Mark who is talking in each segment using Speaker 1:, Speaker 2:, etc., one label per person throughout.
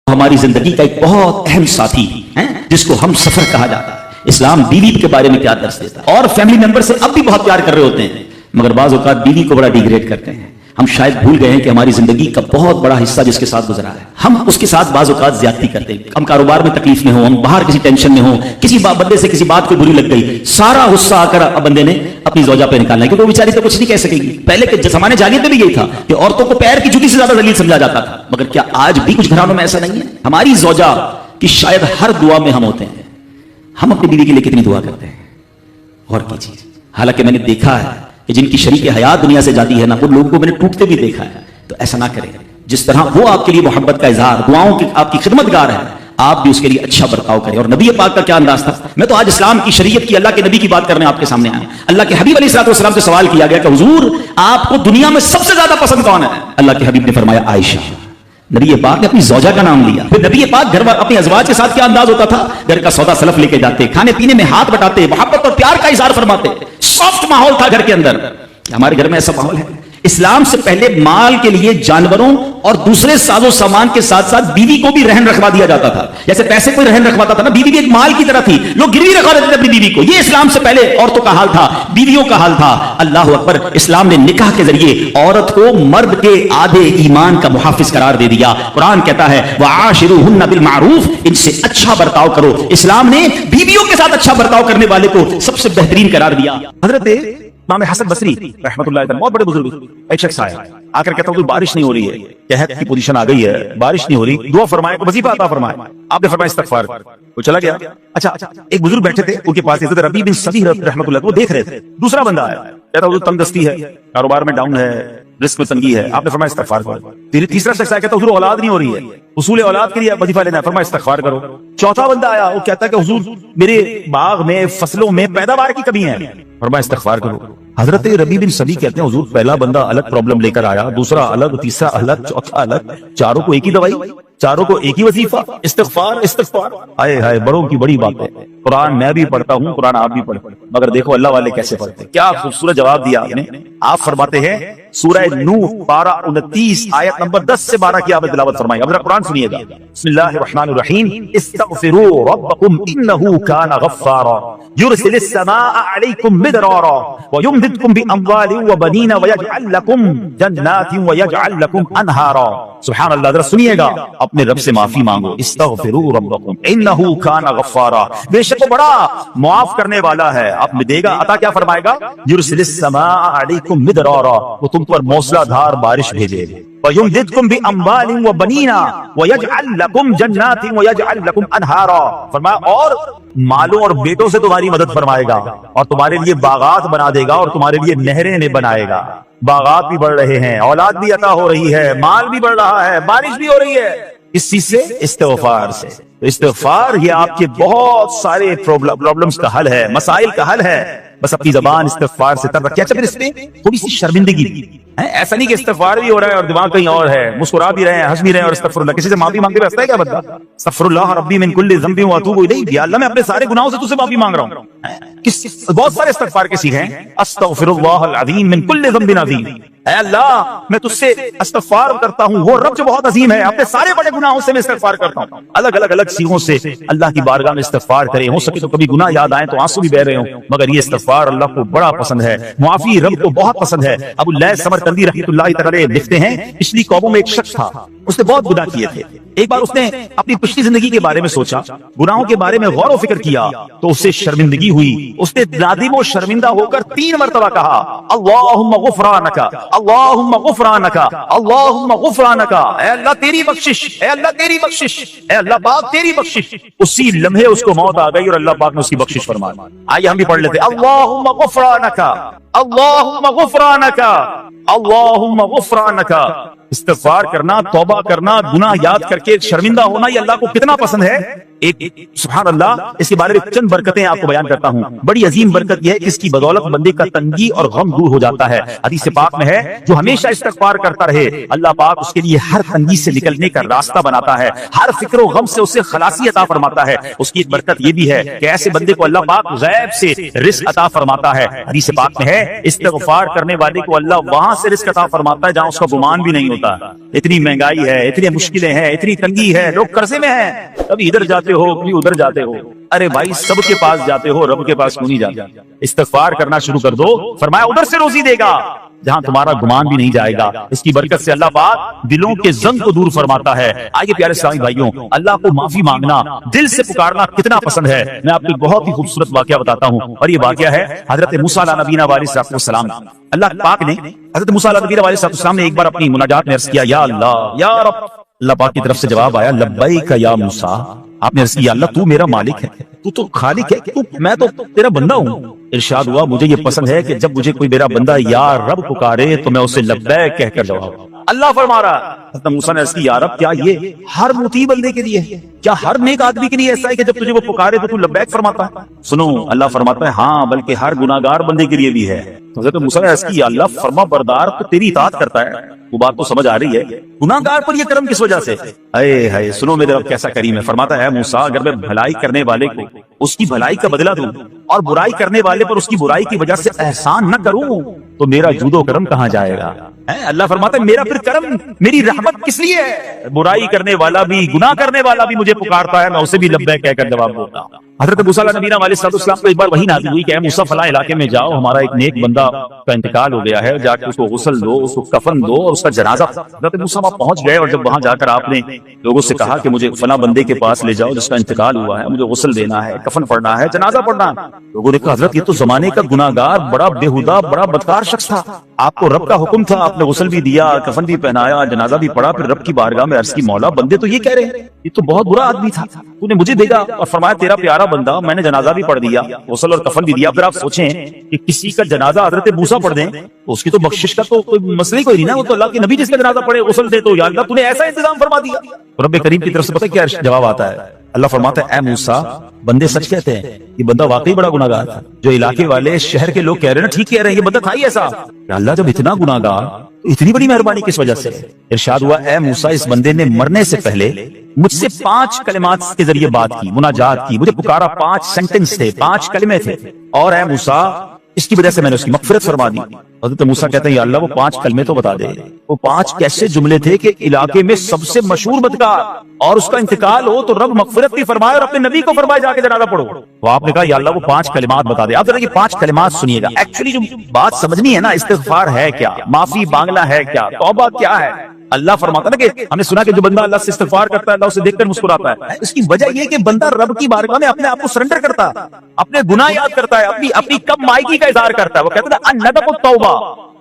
Speaker 1: ہماری زندگی کا ایک بہت اہم ساتھی ہے جس کو ہم سفر کہا جاتا ہے۔ اسلام بیوی کے بارے میں کیا درس دیتا ہے؟ اور فیملی ممبر سے اب بھی بہت پیار کر رہے ہوتے ہیں، مگر بعض اوقات بیوی کو بڑا ڈیگریڈ کرتے ہیں۔ ہم شاید بھول گئے ہیں کہ ہماری زندگی کا بہت بڑا حصہ جس کے ساتھ گزرا ہے، ہم اس کے ساتھ بعض اوقات زیادتی کرتے ہیں۔ ہم کاروبار میں تکلیف میں ہوں، ہم باہر کسی ٹینشن میں ہوں، کسی بندے سے کسی بات کو بری لگ گئی، سارا غصہ آ کر بندے نے اپنی زوجہ پہ نکالنا ہے، کیونکہ وہ بیچاری تو کچھ نہیں کہہ سکے گی۔ پہلے کے زمانے جاہلیت میں بھی یہی تھا کہ عورتوں کو پیر کی جوتی سے زیادہ ذلیل سمجھا جاتا تھا، مگر کیا آج بھی کچھ گھرانوں میں ایسا نہیں ہے؟ ہماری زوجہ کی شاید ہر دعا میں ہم ہوتے ہیں۔ ہم اپنی بیوی کے لیے کتنی دعا کرتے ہیں؟ اور کی چیز، حالانکہ میں نے دیکھا ہے کہ جن کی شریک حیات دنیا سے جاتی ہے نا، ان لوگوں کو میں نے ٹوٹتے بھی دیکھا ہے۔ تو ایسا نہ کریں، جس طرح وہ آپ کے لیے محبت کا اظہار، دعاؤں کی آپ کی خدمت گار ہے، آپ بھی اس کے لیے اچھا برتاؤ کریں۔ اور نبی پاک کا کیا انداز تھا؟ میں تو آج اسلام کی شریعت کی، اللہ کے نبی کی بات کرنے آپ کے سامنے آیا۔ اللہ کے حبیب علیہ السلام سے سوال کیا گیا کہ حضور آپ کو دنیا میں سب سے زیادہ پسند کون ہے؟ اللہ کے حبیب نے فرمایا عائشہ۔ نبی پاک نے اپنی زوجہ کا نام لیا۔ پھر نبی پاک گھر اپنے ازواج کے ساتھ کیا انداز ہوتا تھا؟ گھر کا سودا سلف لے کے جاتے، کھانے پینے میں ہاتھ بٹاتے، محبت اور پیار کا اظہار فرماتے، سافٹ ماحول تھا گھر کے اندر۔ ہمارے گھر میں ایسا ماحول ہے؟ اسلام سے پہلے مال کے لیے جانوروں اور دوسرے ساز و سامان کے ساتھ ساتھ بیوی کو بھی رہن رکھوا دیا جاتا تھا۔ جیسے پیسے کوئی رہن رکھواتا تھا نا، بیوی بھی ایک مال کی طرح تھی، لوگ گروی رکھوا دیتے تھے اپنی بیوی کو۔ یہ اسلام سے پہلے عورتوں کا حال تھا، بیویوں کا حال تھا۔ اللہ اکبر، اسلام نے نکاح کے ذریعے عورت کو مرد کے آدھے ایمان کا محافظ قرار دے دیا۔ قرآن کہتا ہے وعاشروہن بالمعروف، ان سے اچھا برتاؤ کرو۔ اسلام نے بیویوں کے ساتھ اچھا برتاؤ کرنے والے کو سب سے بہترین قرار دیا۔ حضرت امام حسن بصری رحمۃ اللہ علیہ، بہت بڑے بزرگ، ایک شخص آیا آ کر کہتا ہوں بارش نہیں ہو رہی ہے، قحط کی پوزیشن آ گئی ہے، بارش نہیں ہو رہی، دعا فرمائے، وظیفہ عطا فرمائے۔ آپ نے فرمایا استغفار، وہ چلا گیا۔ اچھا ایک بزرگ بیٹھے تھے ان کے پاس، حضرت ربیع بن صبیح رحمۃ اللہ، وہ دیکھ رہے تھے۔ دوسرا بندہ آیا، کہتا حضور تنگ دستی ہے، کاروبار میں ڈاؤن ہے، رزق میں تنگی ہے۔ آپ نے فرمایا استغفار کرو۔ تیسرا شخص آیا، کہتا حضور اولاد نہیں ہو رہی ہے، حصول اولاد کے لیے وظیفہ لینا ہے، فرمایا استغفار کرو۔ چوتھا بندہ آیا، وہ کہتا ہے کہ حضور میرے باغ میں فصلوں میں پیداوار کی کمی ہے، فرمایا استغفار کرو۔ حضرت ربیع بن صبیح کہتے ہیں حضور پہلا بندہ الگ پرابلم لے کر آیا، دوسرا الگ، تیسرا الگ، چوتھا الگ، چاروں کو ایک ہی دوائی، چاروں کو ایک ہی وظیفہ، استغفار استغفار۔ ہائے ہائے، بڑوں کی بڑی بات ہے۔ قرآن میں بھی پڑھتا ہوں، قرآن آپ بھی پڑھتے ہیں، مگر دیکھو اللہ والے کیسے پڑھتے ہیں۔ کیا خوبصورت جواب دیا آپ نے۔ آپ فرماتے ہیں سورہ نوح پارہ 29 آیت نمبر 10 سے 12 کی آپ نے تلاوت فرمائی۔ اب قرآن سنیے گا، بسم اللہ الرحمن الرحیم، استغفروا ربکم انہ کان غفارا یرسل السماء علیکم مدرارا ویمددکم باموال وبنین ویجعل لکم جنات ویجعل لکم انہارا۔ سبحان اللہ، ذرا سنیے گا، اپنے رب سے معافی مانگو۔ استغفروا ربکم انہ کان غفارا، بے شک وہ بڑا معاف کرنے والا ہے۔ آپ میں دے گا، عطا کیا فرمائے گا؟ یرسل السماء علیکم مدرارا، وہ تم پر موسلا دھار بارش بھیجے گا۔ وَيُمْدِدْكُمْ بِأَمْوَالٍ وَبَنِينَ وَيَجْعَلْ لَكُمْ جَنَّاتٍ وَيَجْعَلْ لَكُمْ أَنْهَارًا، فرمایا اور مالوں اور بیٹوں سے تمہاری مدد فرمائے گا، اور تمہارے لیے باغات بنا دے گا، اور تمہارے لیے نہریں بنائے گا۔ باغات بھی بڑھ رہے ہیں، اولاد بھی عطا ہو رہی ہے، مال بھی بڑھ رہا ہے، بارش بھی ہو رہی ہے۔ اس چیز سے، استغفار سے۔ تو استغفار یہ آپ کے بہت سارے پرابلمز کا حل ہے، مسائل کا حل ہے۔ بس اپنی زبان استغفار سے تر رکھیں۔ اچھا پھر اس میں تھوڑی سی شرمندگی ہے، ایسا نہیں کہ استغفار بھی ہو رہا ہے اور دماغ کہیں اور ہے، مسکرا بھی رہے ہیں، ہنس بھی رہے ہیں اور استغفر اللہ، کسی سے معافی مانگتے ہوئے ہنستا ہے کیا بندہ؟ استغفر اللہ ربی من کل ذنب واتوب الیہ، یا اللہ میں اپنے سارے گناہوں سے تجھ سے معافی مانگ رہا ہوں۔ بہت سارے استغفار کے سیکھے ہیں، استغفر اللہ العظیم من کل ذنب عظیم، اے اللہ میں تجھ سے استغفار کرتا ہوں، وہ رب جو بہت عظیم ہے، اپنے سارے بڑے گناہوں سے میں استغفار کرتا ہوں۔ الگ الگ سیغوں سے اللہ کی بارگاہ میں استغفار کریں، ہو سکے تو کبھی گناہ یاد آئیں تو آنسو بھی بہ رہے ہوں، مگر یہ استغفار اللہ کو بڑا پسند ہے، معافی رب کو بہت پسند ہے۔ ابو اللیث سمرقندی رحمۃ اللہ تعالی لکھتے ہیں پچھلی قوموں میں ایک شخص تھا، اس نے بہت گناہ کیے تھے۔ ایک بار اس نے اپنی پچھلی زندگی کے بارے میں سوچا، گناہوں کے بارے میں غور و فکر کیا تو اس سے شرمندگی ہوئی۔ اس نے نادم و شرمندہ ہو کر 3 مرتبہ کہا اللہم غفرانک، اللہم غفرانک، اللہم غفرانک، اے اللہ تیری بخشش، اے اللہ تیری بخشش، اے اللہ پاک تیری بخشش۔ اسی لمحے اس کو موت آ گئی اور اللہ پاک نے اس کی بخشش فرما دی۔ آئیے ہم بھی پڑھ لیتے، اللہم غفرانک، اللہم غفرانک، اللہم غفرانک۔ استغفار کرنا، توبہ کرنا، گناہ یاد کر کے شرمندہ ہونا، یہ اللہ کو کتنا پسند ہے۔
Speaker 2: ایک سبحان اللہ اس کے بارے میں چند برکتیں آپ کو بیان کرتا ہوں. بڑی عظیم برکت یہ ہے کہ اس کی بدولت بندے کا تنگی اور غم دور ہو جاتا ہے. حدیث پاک میں ہے جو ہمیشہ استغفار کرتا رہے اللہ پاک اس کے لیے ہر تنگی سے نکلنے کا راستہ بناتا ہے, ہر فکر و غم سے اسے خلاصی عطا فرماتا ہے. اس کی ایک برکت یہ بھی ہے کہ ایسے بندے کو اللہ پاک غیب سے رزق عطا فرماتا ہے. حدیث پاک میں ہے استغفار کرنے والے کو اللہ وہاں سے رزق عطا فرماتا ہے جہاں اس کا گمان بھی نہیں ہوتا. اتنی مہنگائی ہے, اتنی مشکلیں ہیں, اتنی تنگی ہے, لوگ قرضے میں ہیں, کبھی ادھر جاتے ہو کبھی ادھر جاتے ہو. ارے بھائی سب کے پاس جاتے ہو, رب کے پاس کیوں نہیں جاتے؟ استغفار کرنا شروع کر دو, فرمایا ادھر سے روزی دے گا جہاں تمہارا گمان بھی نہیں جائے گا. اس کی برکت سے اللہ پاک دلوں کے زنگ کو دور فرماتا ہے. آئیے پیارے اسلامی بھائیوں, اللہ کو معافی مانگنا, دل سے پکارنا کتنا پسند ہے. میں آپ کو بہت ہی خوبصورت واقعہ بتاتا ہوں, اور یہ واقعہ ہے حضرت موسیٰ علیہ نبینا علیہ السلام. اللہ پاک نے حضرت موسیٰ علیہ نبینا علیہ السلام نے ایک بار اپنی مناجات میں عرض کیا یا اللہ یا رب. اللہ پاک کی طرف سے جواب آیا لبیک یا موسیٰ. آپ نے عرض کیا اللہ تو میرا مالک ہے, تو تو خالق ہے, میں تو تیرا بندہ ہوں. ارشاد ہوا مجھے یہ پسند ہے کہ جب مجھے کوئی میرا بندہ یا رب پکارے تو میں اسے لبیک کہہ کر جواب. اللہ فرما رہا حضرت موسیٰ نے عرض کی یا رب کیا یہ ہر مطیع بندے کے لیے ہے؟ کیا ہر نیک آدمی کے لیے ایسا ہے کہ جب تجھے وہ پکارے تو لبیک فرماتا ہے؟ سنو اللہ فرماتا ہے ہاں بلکہ ہر گناہگار بندے کے لیے بھی ہے. حضرت موسیٰ نے عرض کی یا اللہ فرما بردار تو تیری اطاعت کرتا ہے, وہ بات تو سمجھ آ رہی ہے, گناہگار پر یہ کرم کس وجہ سے؟ اے ہائے سنو میرے رب کیسا کریم ہے. فرماتا ہے موسیٰ اگر میں بھلائی کرنے والے کو اس کی بھلائی کا بدلہ دوں اور برائی کرنے والے پر اس کی برائی کی وجہ سے احسان نہ کروں تو میرا جود و کرم کہاں جائے گا؟ اللہ فرماتا ہے میرا پھر کرم میری رحمت کس لیے ہے؟ برائی کرنے والا بھی گناہ کرنے والا بھی مجھے پکارتا ہے, میں اسے بھی لبیک کہہ کر جواب دیتا ہوں. حضرت موسیٰ علیہ نبینا علیہ السلام کو ایک بار وحی نازل ہوئی کہ اے موسیٰ فلاں علاقے میں جاؤ, ہمارا ایک نیک بندہ کا انتقال ہو گیا ہے, جا کے اس کو غسل دو, اس کو کفن دو اور اس کا جنازہ. حضرت موسیٰ وہاں پہنچ گئے اور جب وہاں جا کر آپ نے لوگوں سے کہا کہ مجھے فلاں بندے کے پاس لے جاؤ جس کا انتقال ہوا ہے, مجھے غسل دینا ہے, کفن پڑھنا ہے, جنازہ پڑھنا ہے. لوگوں نے کہا حضرت یہ تو زمانے کا گناہگار بڑا بےہودہ بڑا بدکار شخص تھا, آپ کو رب کا حکم تھا, آپ نے غسل بھی دیا, کفن بھی پہنایا, جنازہ بھی پڑھا, پھر رب کی بارگاہ میں عرض کی مولا بندے تو یہ کہہ رہے ہیں یہ تو بہت برا آدمی تھا, تو نے مجھے بھیجا اور فرمایا تیرا پیارا بندہ, میں نے جنازہ بھی پڑھ دیا, غسل اور کفن بھی دیا. پھر آپ سوچیں کہ کسی کا جنازہ حضرت موسیٰ پڑھ دیں تو اس کی تو بخشش کا تو کوئی مسئلہ ہی کوئی نہیں نا, وہ تو اللہ کے نبی جس کا جنازہ پڑھے غسل دے تو یا اللہ تو نے ایسا انتظام فرما دیا. رب کریم کی طرف سے پتہ کیا جواب آتا ہے؟ اللہ فرماتا ہے اے موسیٰ بندے سچ کہتے ہیں, یہ بندہ واقعی بڑا گناہگار تھا. جو علاقے والے شہر کے لوگ کہہ رہے ہیں نا ٹھیک کہہ رہے ہیں, یہ بندہ تھا ہی ایسا. اللہ جب اتنا گناہگار تو اتنی بڑی مہربانی کس وجہ سے؟ ارشاد ہوا اے موسیٰ اس بندے نے مرنے سے پہلے مجھ سے 5 کلمات کے ذریعے بات کی, مناجات کی, مجھے پکارا, 5 سینٹنس تھے, 5 کلمے تھے, اور اے موسیٰ اس کی وجہ سے میں نے اس کی مغفرت فرما دی. حضرت موسیٰ کہتے ہیں یا اللہ وہ 5 کلمے تو بتا دے, وہ 5 کیسے جملے تھے کہ علاقے میں سب سے مشہور بدکار اور اس کا انتقال ہو تو رب مغفرت بھی فرمائے اور اپنے نبی کو فرمائے جا کے جنازہ پڑھو. وہ آپ نے کہا یا اللہ وہ 5 کلمات بتا دے. آپ ذرا یہ 5 کلمات سنیے گا, ایکچولی جو بات سمجھنی ہے نا, استغفار ہے کیا, معافی مانگنا ہے کیا, توبہ کیا ہے. اللہ فرماتا نا کہ ہم نے سنا کہ جو بندہ اللہ سے استغفار کرتا ہے اللہ اسے دیکھ کر مسکراتا ہے. اس کی وجہ یہ کہ بندہ رب کی بارگاہ میں اپنے آپ کو سرنڈر کرتا ہے, اپنے گناہ یاد کرتا ہے, اپنی کم مائگی کا اظہار کرتا ہے. وہ کہتا ہے الندم التوبہ,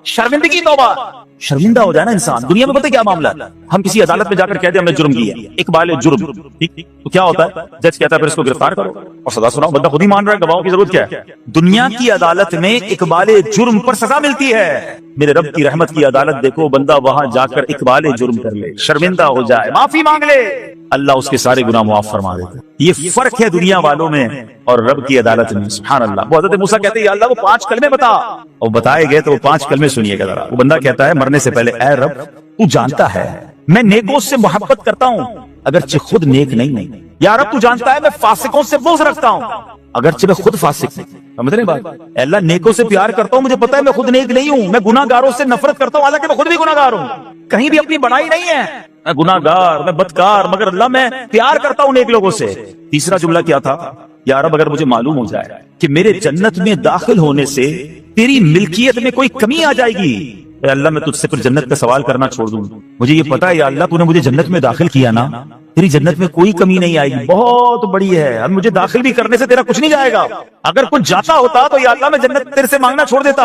Speaker 2: شرمندگی توبہ. شرمندہ ہو جائے نا انسان. دنیا میں پتہ کیا معاملہ ہے, ہم کسی عدالت میں جا کر کہتے ہیں ہم نے جرم کیا, اقبال جرم, ٹھیک تو کیا ہوتا ہے, جج کہتا ہے پھر اس کو گرفتار کرو اور سزا سناؤ. بندہ خود ہی مان رہا ہے, گواہوں کی ضرورت کیا ہے. دنیا کی عدالت میں اقبال جرم پر سزا ملتی ہے. میرے رب کی رحمت کی عدالت دیکھو, بندہ وہاں جا کر اقبال جرم کر لے, شرمندہ ہو جائے, معافی مانگ لے, اللہ اس کے سارے گناہ معاف فرما دیتا ہے. یہ فرق ہے دنیا والوں میں اور رب کی عدالت میں. سبحان اللہ. وہ حضرت موسیٰ کہتے ہیں یا اللہ وہ 5 کلمے بتا, اور بتائے گئے تو وہ 5 کلمے سنیے گا ذرا. وہ بندہ کہتا ہے مرنے سے پہلے اے رب تو جانتا ہے میں نیکوں سے محبت کرتا ہوں اگرچہ خود نیک نہیں. یا رب تو جانتا ہے میں فاسقوں سے بغض رکھتا ہوں اگرچہ میں خود فاسق نہیں. سمجھ رہے بات؟ اللہ نیکوں سے پیار کرتا ہوں, مجھے پتا ہے میں خود نیک نہیں ہوں, میں گناہ گاروں سے نفرت کرتا ہوں حالانکہ میں خود بھی گناہ گار ہوں. کہیں بھی اپنی بڑائی نہیں ہے, میں گناہ گار, میں بدکار, مگر اللہ میں پیار کرتا ہوں نیک لوگوں سے. تیسرا جملہ کیا تھا, یا رب اگر مجھے معلوم ہو جائے کہ میرے جنت میں داخل ہونے سے تیری ملکیت میں کوئی کمی آ جائے گی, اے اللہ میں تجھ سے پھر جنت کا سوال کرنا چھوڑ دوں. مجھے یہ پتا ہے یا اللہ تو نے مجھے جنت میں داخل کیا نا, تیری جنت میں کوئی کمی نہیں آئے گی, بہت بڑی ہے, اب مجھے داخل بھی کرنے سے تیرا کچھ نہیں جائے گا. اگر کچھ جاتا ہوتا تو یا اللہ میں جنت تیرے سے مانگنا چھوڑ دیتا.